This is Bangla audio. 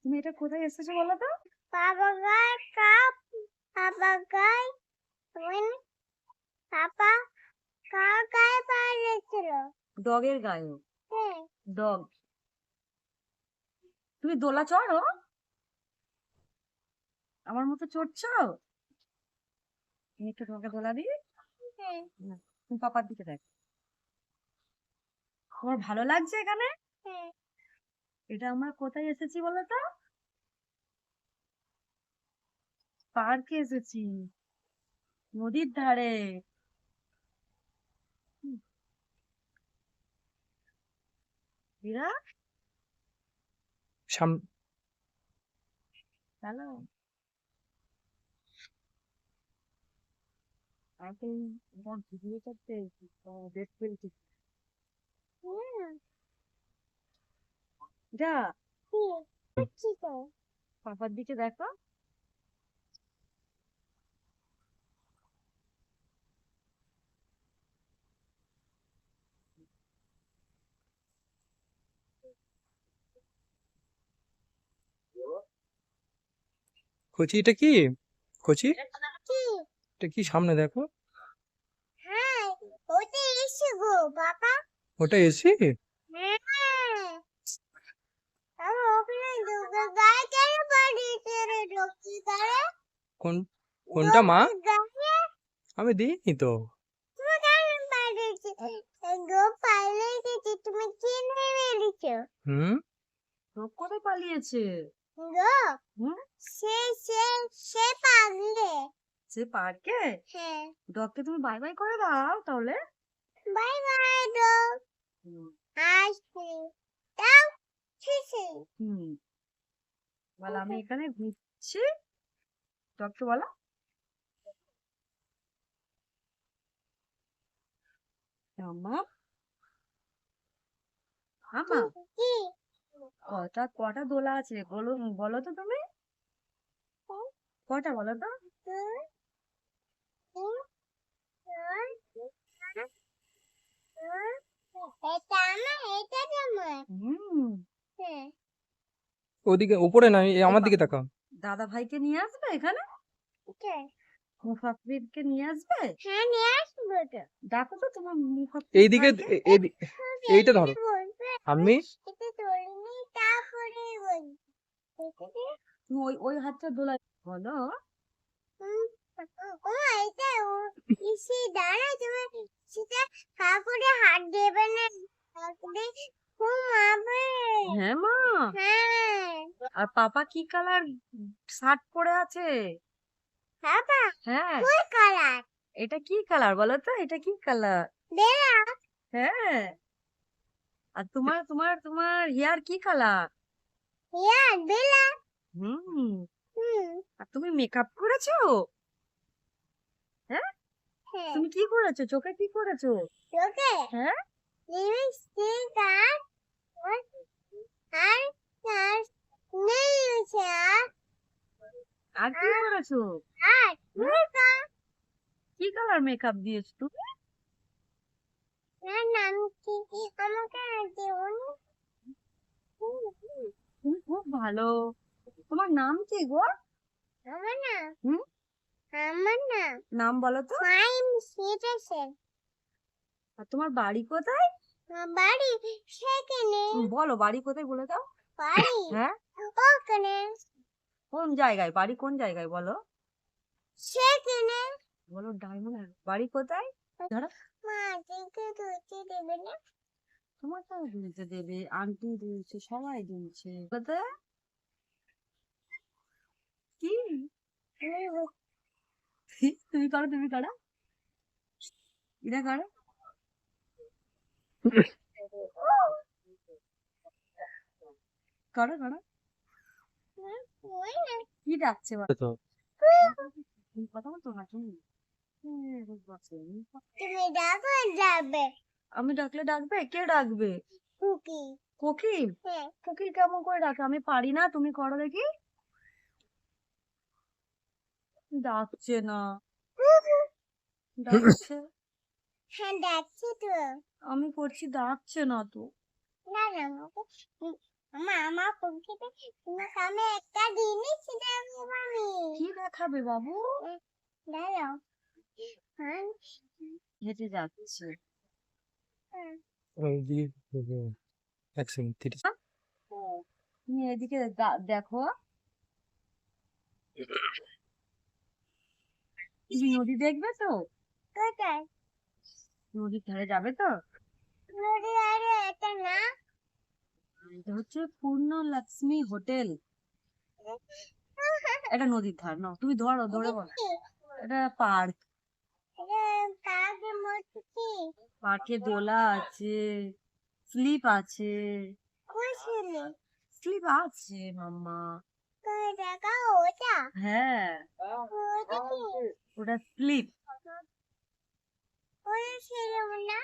তুমি এটা কোথায় এসেছো বলো তো? Papagay cup, papagay when papa কার গায়ে পা লেগেছিল? ডগের গায়ে। হ্যাঁ। ডগ। তুমি দোলা চড়ো? আমার মতো চড়ছো? আমি একটু তোমাকে দোলা দিই। হ্যাঁ। তুমি পাপার দিকে দেখ। তোমার ভালো লাগছে এখানে? হ্যাঁ। এটা আমরা কোথায় এসেছি বলো তো? পার্কে এসেছি, নদীর ধারে। এরা হ্যালো, এখন তোমার ভিডিও করতে দেখতে পেয়েছি। যা পাপার দিকে দেখো। কচি, এটা কি কচি? কি? এটা কি সামনে দেখো? হ্যাঁ, ওটা এসে গো বাবা। ওটা এসি? হ্যাঁ, আমি ওখানে দুর্গা গায়ে কেন পাঠিয়েছে রে লক্ষ্মী গায়ে? কোনটা মা? গায়ে আমি দিইনি তো। তুমি কেন পাঠিয়েছে? গো পালিয়েছে, তুমি কি নেমে দিছো? হুম, লোক কোথায় পালিয়েছে? গো হুম, সে সে সে পাগলে। সে পার্কে। হ্যাঁ, ডগকে তুমি বাই বাই করে দাও তাহলে। বাই বাই গো। আসছি দাও শেষে। হুম, বলো আমি এখানে ঘুরছি। ডগকে বলো। মাম্মা, মাম্মা, কি? কটা কটা দোলা আছে বলো, বলো তো তুমি। কটা বলো তো? এটা আমার, এটা তোমার। হুম, হ্যাঁ। ওদিকে উপরে না, আমার দিকে তাকাও। দাদা ভাইকে নিয়ে আসবে এখানে? কে? মুফাফরিদকে নিয়ে আসবে? হ্যাঁ, নিয়ে আসবো তো। ডাকো তো তোমার মুফাফরিদ এইদিকে ভাইকে। এইটা এখানে ধরো। বলবে, আমি এটা ধরে নি, তারপরে বলবে। তুমি ওই ওই হাতটা দোলা বলো। হুম, ও এটা ইসে দাঁড়া, তুমি সেটা কাকুরে হাত দেবে না, কাকুরে ঘুমাবে। হ্যাঁ মা। হ্যাঁ। আর পাপা কি কালার শার্ট পরে আছে? বাবা হ্যাঁ, কোন কালার? এটা কি কালার বলো তো? এটা কি কালার? বেলা। হ্যাঁ, আর তোমার তোমার তোমার হেয়ার কি কালার? ইয়া বেলা। হুম, হুম। আর তুমি মেকআপ করেছো? হ্যাঁ, হ্যাঁ। তুমি কি করেছো? চোখে কি করেছো? তোকে হ্যাঁ, লিপস্টিক আর আর আর নেই হচ্ছে আর কি করেছো? আর মেকআপ। কি কালার মেকআপ দিয়েছো তুমি? আর নাম কি? আমাকে দেবন। তুমি খুব ভালো। তোমার নাম কি গো? আমার না, হুম, আমার না নাম বলো তো। টাইম সেটাছে। আর তোমার বাড়ি কোথায়? বাড়ি সেখানে। বলো বাড়ি কোথায় বলে দাও। বাড়ি হ্যাঁ, ওখানে কোন জায়গায়? বাড়ি কোন জায়গায় বলো? সেখানে। বলো ডায়মন্ড বাড়ি কোথায়? ধরো। মা দেখে ধরতে দেবে না। তোমাকেও দিতে দেবে, আন্টি দিয়েছে, সবাই দিয়েছে। কোথায়? কি? তুমি করো, তুমি করো, এটা করো। করো করো। ওই না। কি ডাকছে বলো? তো কথা বলতো না তুমি? তুমি ডাকো যাবে আমি ডাকলে ডাকবে? কে ডাকবে? কুকি। কোকিল? হ্যাঁ। কোকিল কেমন করে ডাকে? আমি পারি না, তুমি করো দেখি। ডাকছে না। ডাকছে। হ্যাঁ ডাকছি তো। আমি করছি, ডাকছে না তো। না না আমাকে আমার পক্ষে তোমাকে আমি একটা জিনিস দেখাবো আমি। কি দেখাবে বাবু? দাঁড়াও। হ্যাঁ, হেঁটে যাচ্ছে। ওইদিকে 1 সেকেন্ড 30 তুমি এদিকে দেখো, তুমি নদী দেখবে তো? কোথায়? নদীর ধারে যাবে তো? নদীর আরে এটা না। এটা হচ্ছে পূর্ণ লক্ষ্মী হোটেল। এটা নদীর ধার, নাও তুমি ধরো, ধরে বলো। কি? এটা পার্ক। এটা কাকের মতো কি? পার্কে দোলা আছে, স্লিপ আছে। কুশলি। স্লিপ আছে মাম্মা। কোথায় দেখাও ওটা? হ্যাঁ, ওটা কি? ওটা স্লিপ। ওটা ছিল না।